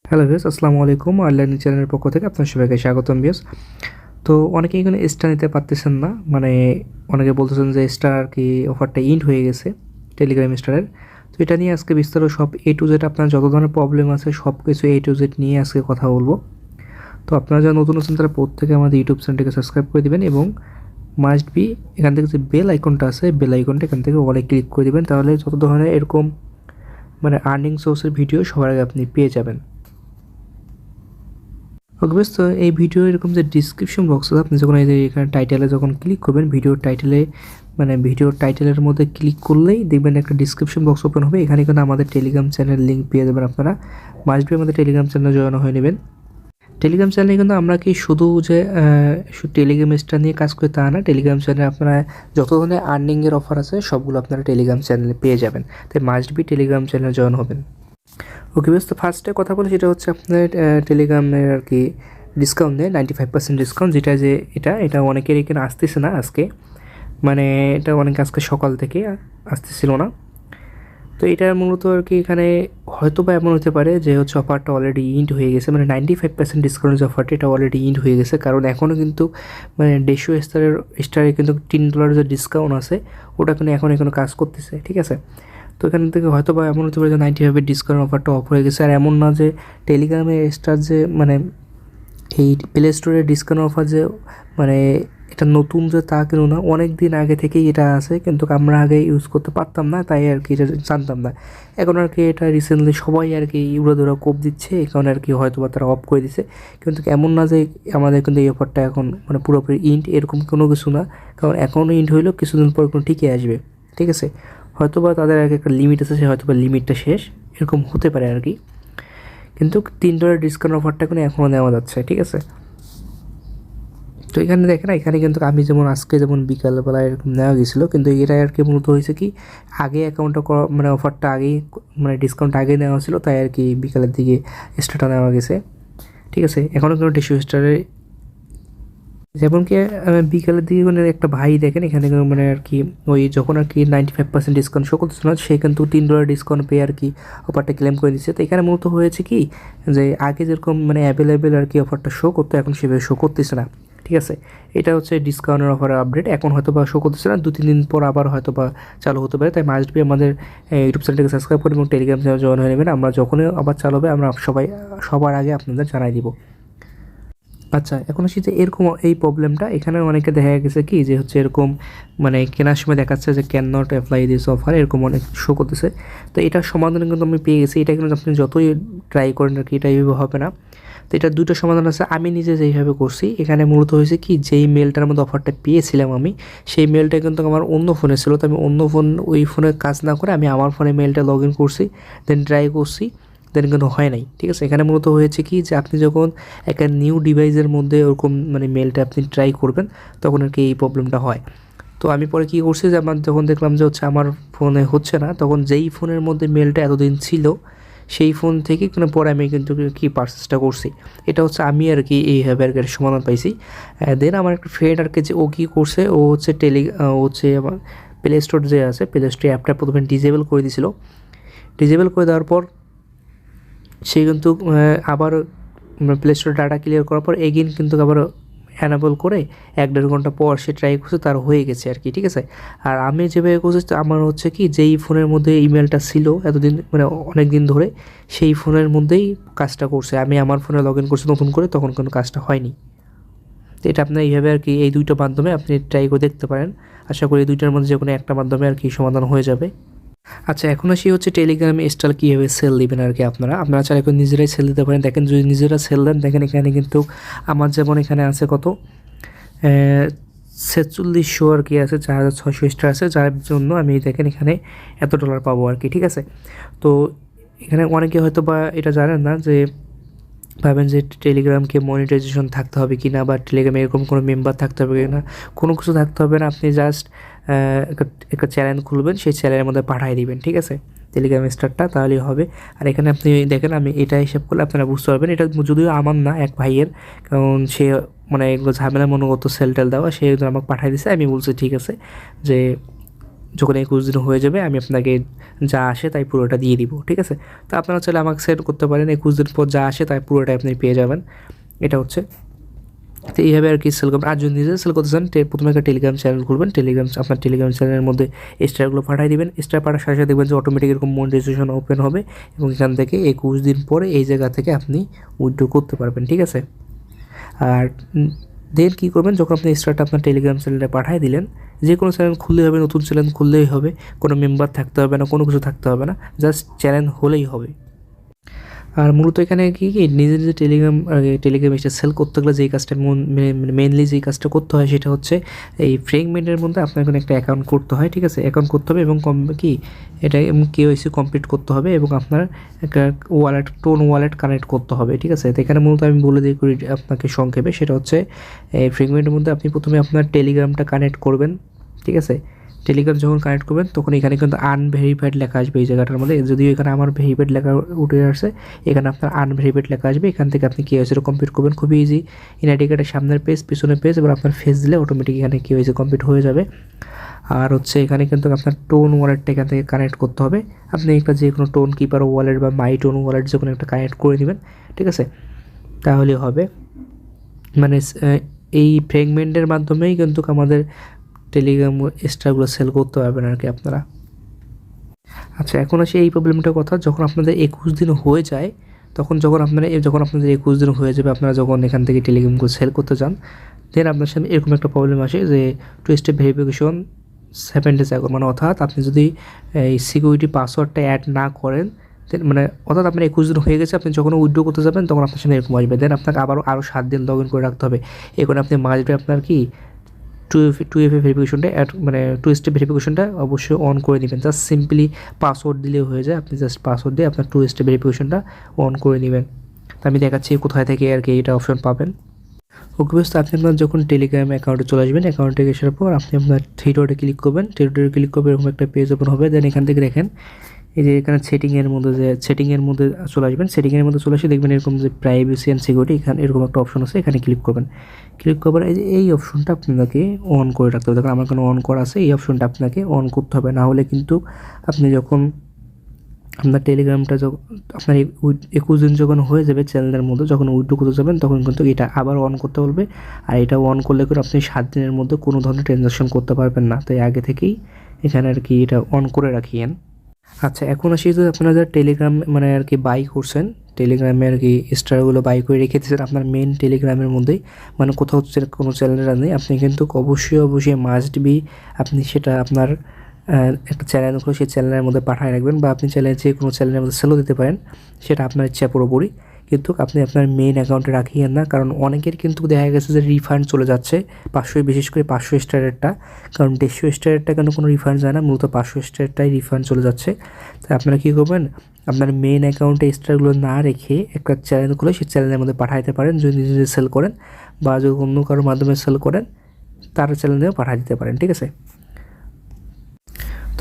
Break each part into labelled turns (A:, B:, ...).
A: Hello viewers, আসসালামু আলাইকুম। Online চ্যানেলের পক্ষ থেকে আপনার সবাইকে স্বাগতম ভিউয়ার্স। তো অনেকেই এখানে স্টার নিতে পারতেছেন না, মানে অনেকে বলতেছেন যে স্টার আর কি অফারটা ইন্ড হয়ে গেছে টেলিগ্রাম স্টারের। তো এটা নিয়ে আজকে বিস্তারিত সব এ টু জেড আপনার যত ধরনের প্রবলেম আছে সব কিছু এ টু জেড নিয়ে আজকে কথা বলবো। তো আপনারা যারা নতুন আছেন তারা প্রত্যেকে আমাদের ইউটিউব চ্যানেলটিকে সাবস্ক্রাইব করে দিবেন এবং মাস্ট বি এখান থেকে যে বেল আইকনটা আছে বেল আইকনটা এখান থেকে অলে ক্লিক করে দিবেন, তাহলে যত ধরনের এরকম মানে আর্নিং সোর্সের ভিডিও সবার আগে আপনি পেয়ে যাবেন। ওকে বেশ, তো এই ভিডিও এরকম যে ডিসক্রিপশন বক্স আছে, আপনি যখন এই যে এখানে টাইটেলে যখন ক্লিক করবেন, ভিডিওর টাইটেলে মানে ভিডিওর টাইটেলের মধ্যে ক্লিক করলেই দেখবেন একটা ডিসক্রিপশন বক্স ওপেন হবে। এখানে কিন্তু আমাদের টেলিগ্রাম চ্যানেল লিঙ্ক পেয়ে যাবেন। আপনারা মাস্ট বি আমাদের টেলিগ্রাম চ্যানেলে জয়েন হয়ে নেবেন। টেলিগ্রাম চ্যানেলে কিন্তু আমরা কি শুধু যে শুধু টেলিগ্রাম স্টার নিয়ে কাজ করি তা না, টেলিগ্রাম চ্যানেলে আপনারা যত ধরনের আর্নিংয়ের অফার আছে সবগুলো আপনারা টেলিগ্রাম চ্যানেলে পেয়ে যাবেন। তাই মাস্ট বি টেলিগ্রাম চ্যানেলে জয়েন হবেন। ওকে বেশ, তো ফার্স্টে কথা বলি সেটা হচ্ছে আপনার টেলিগ্রামের আর কি ডিসকাউন্ট দেয় 95% ডিসকাউন্ট, যেটা যে এটা অনেকের এখানে আসতেছে না আজকে, মানে এটা অনেকে আজকে সকাল থেকে আসতেছিল না। তো এটা মূলত আর কি এখানে হয়তো বা এমন হতে পারে যে হচ্ছে অফারটা অলরেডি ইন্ড হয়ে গেছে, মানে 95% ডিসকাউন্টের যে অফারটা এটা অলরেডি ইন্ড হয়ে গেছে, কারণ এখনও কিন্তু মানে 150 স্টারে কিন্তু $10 যে ডিসকাউন্ট আছে ওটা কিন্তু এখনও কাজ করতেছে, ঠিক আছে। তো এখান থেকে হয়তো বা এমন হতে পারে যে 95 ডিসকাউন্ট অফারটা অফ হয়ে গেছে। আর এমন না যে টেলিগ্রামে স্টার যে মানে এই প্লে স্টোরের ডিসকাউন্ট অফার যে মানে এটা নতুন যে তা কেন না, অনেক দিন আগে থেকেই এটা আছে, কিন্তু আমরা আগে ইউজ করতে পারতাম না, তাই আর কি এটা জানতাম না। এখন আর কি এটা রিসেন্টলি সবাই আর কি উড়াধুরা কোপ দিচ্ছে, এই কারণে আর কি হয়তো বা তারা অফ করে দিছে। কিন্তু এমন না যে আমাদের কিন্তু এই অফারটা এখন মানে পুরোপুরি ইন্ড এরকম কোনো কিছু না, কারণ এখনও ইন্ড হইলেও কিছুদিন পর কোনো ঠিকই আসবে, ঠিক আছে। হয়তো বা তাদের আর একটা লিমিট আছে, সে হয়তো বা লিমিটটা শেষ, এরকম হতে পারে আর কি। কিন্তু $3 ডিসকাউন্ট অফারটা কিন্তু এখনও নেওয়া যাচ্ছে, ঠিক আছে। তো এখানে দেখেন, এখানে কিন্তু আমি যেমন আজকে যেমন বিকালবেলা এরকম নেওয়া গেছিলো, কিন্তু এটা আর কি মূলত হয়েছে কি আগে অ্যাকাউন্টটা করা মানে অফারটা আগেই মানে ডিসকাউন্ট আগে নেওয়া ছিল, তাই আর কি বিকালের দিকে এক্সট্রাটা নেওয়া গেছে, ঠিক আছে। এখনও কিন্তু টিস্যু স্টারে যেমন কি বিকালের দিকে মানে একটা ভাই দেখেন এখানে মানে আর কি ওই যখন আর কি 95% ডিসকাউন্ট শো করতেছে না, সে কিন্তু $3 ডিসকাউন্ট পেয়ে আর কি অফারটা ক্লেম করে দিচ্ছে। তো এখানে মূলত হয়েছে কি যে আগে যেরকম মানে অ্যাভেলেবেল আর কি অফারটা শো করতো, এখন সেভাবে শো করতেছে না, ঠিক আছে। এটা হচ্ছে ডিসকাউন্টের অফারের আপডেট, এখন হয়তো বা শো করতেছে না, 2-3 দিন পর আবার হয়তো বা চালু হতে পারে। তাই মাস্ট বি আমাদের ইউটিউব চ্যানেলটাকে সাবস্ক্রাইব করে এবং টেলিগ্রাম চ্যানেল জয়েন হয়ে নেবেন। আমরা যখনই আবার চালু হবে আমরা সবার আগে আপনাদের জানাই দিব। আচ্ছা, এখন আসি যে এরকম এই প্রবলেমটা এখানে অনেকে দেখা গেছে কি যে হচ্ছে এরকম মানে কেনার সময় দেখাচ্ছে যে can not apply this offer, এরকম অনেক শো করতেছে। তো এটার সমাধান কিন্তু আমি পেয়ে গেছি, এটা কিন্তু আপনি যতই ট্রাই করেন আর কি এটা এইভাবে হবে না। তো এটা দুটো সমাধান আছে, আমি নিজে যেইভাবে করছি। এখানে মূলত হয়েছে কি যেই মেলটার মধ্যে অফারটা পেয়েছিলাম আমি, সেই মেলটা কিন্তু আমার অন্য ফোনে ছিল। তো আমি অন্য ফোন ওই ফোনে কাজ না করে আমি আমার ফোনে মেলটা লগ ইন করছি, দেন ট্রাই করছি, দেন কিন্তু হয় নাই, ঠিক আছে। এখানে মূলত হয়েছে কি যে আপনি যখন একটা নিউ ডিভাইসের মধ্যে ওরকম মানে মেলটা আপনি ট্রাই করবেন তখন আর কি এই প্রবলেমটা হয়। তো আমি পরে কী করছি যে আমার যখন দেখলাম যে হচ্ছে আমার ফোনে হচ্ছে না, তখন যেই ফোনের মধ্যে মেলটা এতদিন ছিল সেই ফোন থেকে কিন্তু পরে আমি কিন্তু কি পারচেসটা করছি। এটা হচ্ছে আমি আর কি এইভাবে আর কি একটা সমাধান পাইছি। দেন আমার একটা ফ্রেন্ড আর কি যে ও কী করছে, ও হচ্ছে ও হচ্ছে আমার প্লে স্টোর যে আছে প্লে স্টোর অ্যাপটা প্রথমে ডিজেবল করে দিয়েছিল। ডিজেবল করে দেওয়ার পর সে কিন্তু আবার প্লে স্টোর ডাটা ক্লিয়ার করার পর এগেইন কিন্তু আবার অ্যানাবল করে 1-1.5 ঘন্টা পর সে ট্রাই করছে, তার হয়ে গেছে আর কি, ঠিক আছে। আর আমি যেভাবে করছি আমার হচ্ছে কি যেই ফোনের মধ্যে ইমেলটা ছিল এতদিন মানে অনেক দিন ধরে, সেই ফোনের মধ্যেই কাজটা করছে। আমি আমার ফোনে লগ ইন করছি নতুন করে, তখন কোনো কাজটা হয়নি। তো এটা আপনার এইভাবে আর কি এই দুইটা মাধ্যমে আপনি ট্রাই করে দেখতে পারেন। আশা করি এই দুইটার মধ্যে যে কোনো একটা মাধ্যমে আর কি সমাধান হয়ে যাবে। আচ্ছা, এখন আসি হচ্ছে টেলিগ্রামে স্টার কীভাবে সেল দিবেন আর কি। আপনারা চাইলে এখন নিজেরাই সেল দিতে পারেন। দেখেন যদি নিজেরা সেল দেন, দেখেন এখানে কিন্তু আমার যেমন এখানে আছে কত 4600 আর কি আছে, 4600 স্টার আছে, যার জন্য আমি দেখেন এখানে এত ডলার পাবো আর কি, ঠিক আছে। তো এখানে অনেকে হয়তো বা এটা জানেন না, যে ভাবেন যে টেলিগ্রামকে মনিটাইজেশন থাকতে হবে কি না, বা টেলিগ্রামে এরকম কোনো মেম্বার থাকতে হবে কি না। কোনো কিছু থাকতে হবে না, আপনি জাস্ট একটা চ্যানেল খুলবেন, সেই চ্যানেলের মধ্যে পাঠিয়ে দিবেন, ঠিক আছে, টেলিগ্রাম স্টারটা, তাহলেই হবে। আর এখানে আপনি দেখেন আমি এটা হিসাব করলে আপনারা বুঝতে পারবেন, এটা যদিও আমার না, এক ভাইয়ের, কারণ সে মানে এগুলো ঝামেলা মনে করতো সেল টেল দেওয়া, সে আমাকে পাঠিয়ে দিছে। আমি বলছি ঠিক আছে যে যখন 21 দিন হয়ে যাবে আমি আপনাকে যা আসে তাই পুরোটা দিয়ে দিব, ঠিক আছে। তো আপনারা চাইলে আমাকে সেন্ড করতে পারেন, 21 দিন পর যা আসে তাই পুরোটাই আপনি পেয়ে যাবেন। এটা হচ্ছে, তো এইভাবে আর কি সেল করবেন। আর যদি নিজে সেল করতে চান প্রথমে একটা টেলিগ্রাম চ্যানেল খুলবেন, আপনার টেলিগ্রাম চ্যানেলের মধ্যে স্টারগুলো পাঠিয়ে দিবেন। স্টার পাঠার সাথে সাথে দেখবেন যে অটোমেটিক এরকম মনিটাইজেশন ওপেন হবে এবং এখান থেকে 21 দিন পরে এই জায়গা থেকে আপনি উইথড্র করতে পারবেন, ঠিক আছে। আর দেন কী করবেন, যখন আপনি স্টারটা আপনার টেলিগ্রাম চ্যানেলে পাঠিয়ে দিলেন, যে কোনো চ্যানেল খুললেই হবে, নতুন চ্যানেল খুললেই হবে, কোনো মেম্বার থাকতে হবে না, কোনো কিছু থাকতে হবে না, জাস্ট চ্যানেল হলেই হবে। আর মূলত এখানে কি নিজে নিজে টেলিগ্রাম এটা সেল করতে গেলে যেই কাজটা মেনলি যেই কাজটা করতে হয় সেটা হচ্ছে এই ফ্রেগমেন্টের মধ্যে আপনার এখানে একটা অ্যাকাউন্ট করতে হয়, ঠিক আছে। অ্যাকাউন্ট করতে হবে এবং এটা KYC কমপ্লিট করতে হবে এবং আপনার একটা টোন ওয়ালেট কানেক্ট করতে হবে, ঠিক আছে। তো এখানে মূলত আমি বলে দিই আপনাকে সংক্ষেপে, সেটা হচ্ছে এই ফ্রেগমেন্টের মধ্যে আপনি প্রথমে আপনার টেলিগ্রামটা কানেক্ট করবেন, ঠিক আছে। টেলিগ্রাম যখন কানেক্ট করবেন তখন এখানে কিন্তু আনভেরিফাইড লেখা আসবে এই জায়গাটার মধ্যে, যদিও এখানে আমার ভেরিফাইড লেখা উঠে আসছে, এখানে আপনার আনভেরিফাইড লেখা আসবে। এখান থেকে আপনি KYC কমপ্লিট করবেন, খুবই ইজি। এনআইডি কার্ডের সামনের পেজ, পিছনের পেজ, এবার আপনার ফেস দিলে অটোমেটিক এখানে KYC কমপ্লিট হয়ে যাবে। আর হচ্ছে এখানে কিন্তু আপনার টোন ওয়ালেটটা এখান থেকে কানেক্ট করতে হবে। আপনি একটা যে কোনো টোন কিপার ওয়ালেট বা মাই টোন ওয়ালেট যে কোনো একটা কানেক্ট করে নেবেন, ঠিক আছে, তাহলে হবে। মানে এই ফ্রেগমেন্টের মাধ্যমেই কিন্তু আমাদের টেলিগ্রাম স্টারগুলো সেল করতে পারবেন আর কি আপনারা। আচ্ছা, এখন আসি এই প্রবলেমটার কথা, যখন আপনাদের 21 দিন হয়ে যায়, যখন আপনাদের 21 দিন হয়ে যাবে, আপনারা যখন এখান থেকে টেলিগ্রামগুলো সেল করতে চান, দেন আপনার সামনে এরকম একটা প্রবলেম আসে যে 2 স্টেপ ভেরিফিকেশন 7 days আগে, মানে অর্থাৎ আপনি যদি এই সিকিউরিটি পাসওয়ার্ডটা অ্যাড না করেন, মানে অর্থাৎ আপনার 21 দিন হয়ে গেছে, আপনি যখন উইথড্র করতে যাবেন তখন আপনার সামনে এরকম আসবে, দেন আপনাকে আরও 7 দিন লগ ইন করে রাখতে হবে। এখন আপনি মাঝে আপনার কি 2FA ভেরিফিকেশনটা মানে 2 স্টেপ ভেরিফিকেশনটা অবশ্যই অন করে নেবেন। জাস্ট সিম্পলি পাসওয়ার্ড দিলেও হয়ে যায়, আপনি জাস্ট পাসওয়ার্ড দিয়ে আপনার 2 স্টেপ ভেরিফিকেশনটা অন করে নেবেন। তো আমি দেখাচ্ছি কোথায় থেকে আর কি এটা অপশন পাবেন। ওকে বেশ, আপনি আপনার যখন টেলিগ্রাম অ্যাকাউন্টে চলে আসবেন, অ্যাকাউন্টে আসার পর আপনি আপনার থ্রি ডটে ক্লিক করবেন, থ্রি ডটে ক্লিক করবে এরকম একটা পেজ ওপেন হবে। দেন এখান থেকে দেখেন এই যে এখানে সেটিংয়ের মধ্যে চলে আসবেন। সেটিংয়ের মধ্যে চলে আসে দেখবেন এরকম যে প্রাইভেসি অ্যান্ড সিকিউরিটি, এখানে এরকম একটা অপশন আছে, এখানে ক্লিক করবেন। ক্লিক করবার এই অপশনটা আপনাকে অন করে রাখতে হবে। দেখুন আমার এখানে অন করা আছে, এই অপশনটা আপনাকে অন করতে হবে, না হলে কিন্তু আপনি যখন আপনার টেলিগ্রামটা আপনার 21 দিন যখন হয়ে যাবে চ্যানেলের মধ্যে, যখন উইথড্র করতে যাবেন তখন কিন্তু এটা আবার অন করতে বলবে। আর এটা অন করলে করে আপনি 7 দিনের মধ্যে কোনো ধরনের ট্রানজাকশন করতে পারবেন না, তাই আগে থেকেই এখানে আর কি এটা অন করে রাখিয়েন। আচ্ছা, এখন আসি যে আপনারা যারা টেলিগ্রাম মানে আর কি বাই করছেন, টেলিগ্রামে আর কি স্টারগুলো বাই করে রেখে দিয়েছেন আপনার মেন টেলিগ্রামের মধ্যেই, মানে কোথাও কোনো চ্যানেলের নেই, আপনি কিন্তু অবশ্যই মাস্ট বি আপনি সেটা আপনার একটা চ্যানেল করে সেই চ্যানেলের মধ্যে পাঠিয়ে রাখবেন, বা আপনি চাইলে যে কোনো চ্যানেলের মধ্যে সেলও দিতে পারেন, সেটা আপনার ইচ্ছা পুরোপুরি। কিন্তু আপনি আপনার মেইন অ্যাকাউন্টে রাখিয়েন না, কারণ অনেকের কিন্তু দেখা গেছে যে রিফান্ড চলে যাচ্ছে 500, বিশেষ করে 500 স্টারেরটা, কারণ 150 স্টারেরটা কেন কোনো রিফান্ড যায় না, মূলত 500 স্টারেরটাই রিফান্ড চলে যাচ্ছে। তাই আপনারা কী করবেন, আপনার মেইন অ্যাকাউন্টে স্টারগুলো না রেখে একটা চ্যানেল খুলে সেই চ্যানেলের মধ্যে পাঠাতে পারেন, যদি নিজে সেল করেন বা যদি অন্য কারোর মাধ্যমে সেল করেন তার চ্যানেলেও পাঠিয়ে দিতে পারেন, ঠিক আছে।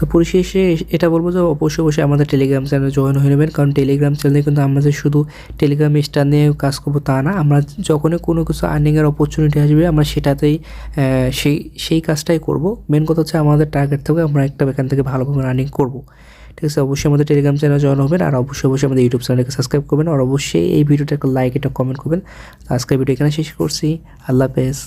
A: তো পরিশেষে এটা বলবো যে অবশ্যই আমাদের টেলিগ্রাম চ্যানেলে জয়েন হয়ে নেবেন, কারণ টেলিগ্রাম চ্যানেলে কিন্তু আমরা যে শুধু টেলিগ্রাম স্টার নিয়ে কাজ করবো তা না, আমরা যখনই কোনো কিছু আর্নিংয়ের অপরচুনিটি আসবে আমরা সেটাতেই সেই কাজটাই করব। মেন কথা হচ্ছে আমাদের টার্গেট থেকে আমরা এখান থেকে ভালোভাবে আর্নিং করব, ঠিক আছে। অবশ্যই আমাদের টেলিগ্রাম চ্যানেলে জয়েন হবেন, আর অবশ্যই আমাদের ইউটিউব চ্যানেলকে সাবস্ক্রাইব করবেন, আর অবশ্যই এই ভিডিওটা একটা লাইক, একটা কমেন্ট করবেন। আজকের ভিডিও এখানে শেষ করছি। আল্লাহ হাফেজ।